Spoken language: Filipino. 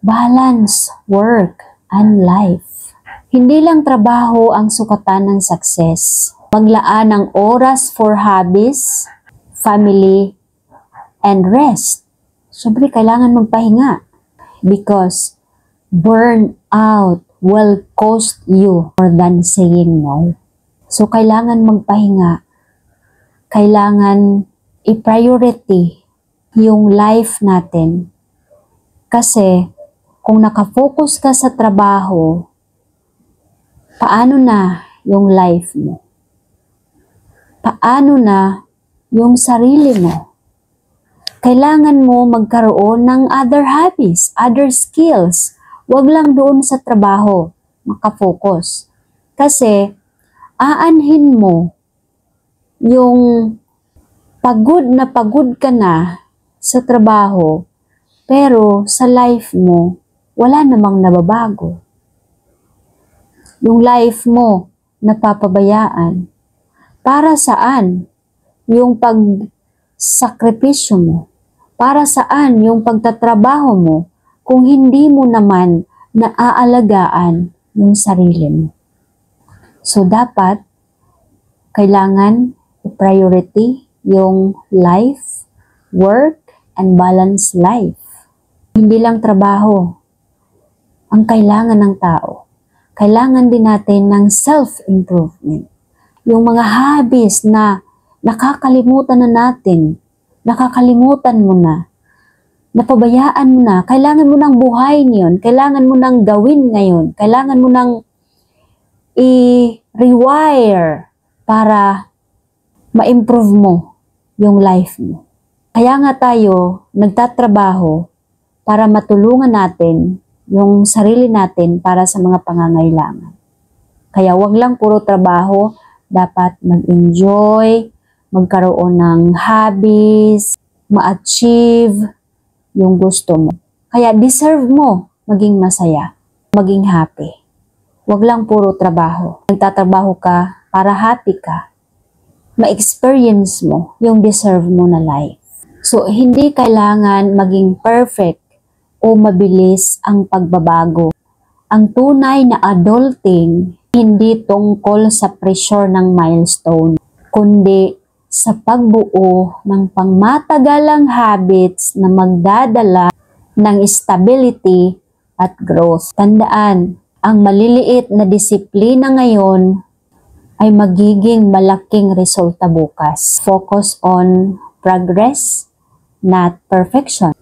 balance work and life. Hindi lang trabaho ang sukatan ng success. Maglaan ng oras for hobbies, family, and rest. Siyempre, kailangan magpahinga because burnout will cost you more than saying no. So, kailangan magpahinga. Kailangan i-priority yung life natin. Kasi, kung nakafocus ka sa trabaho, paano na yung life mo? Paano na yung sarili mo? Kailangan mo magkaroon ng other hobbies, other skills. Huwag lang doon sa trabaho makafocus. Kasi, aanhin mo yung pagod ka na sa trabaho, pero sa life mo, wala namang nababago. Yung life mo, napapabayaan. Para saan yung pagsakripisyo mo? Para saan yung pagtatrabaho mo kung hindi mo naman naaalagaan yung sarili mo? So, dapat, kailangan i-priority yung life, work, and balance life. Hindi lang trabaho ang kailangan ng tao. Kailangan din natin ng self-improvement. Yung mga hobbies na nakakalimutan na natin, nakakalimutan mo na, napabayaan mo na, kailangan mo nang buhayin yun, kailangan mo nang gawin ngayon, kailangan mo nang i-rewire para ma-improve mo yung life mo. Kaya nga tayo nagtatrabaho para matulungan natin yung sarili natin para sa mga pangangailangan. Kaya wag lang puro trabaho, dapat mag-enjoy, magkaroon ng hobbies, ma-achieve yung gusto mo. Kaya deserve mo maging masaya, maging happy. Wag lang puro trabaho. Nagtatrabaho ka para happy ka. Ma-experience mo yung deserve mo na life. So, hindi kailangan maging perfect o mabilis ang pagbabago. Ang tunay na adulting, hindi tungkol sa pressure ng milestone, kundi sa pagbuo ng pangmatagalang habits na magdadala ng stability at growth. Tandaan, ang maliliit na disiplina ngayon ay magiging malaking resulta bukas. Focus on progress, not perfection.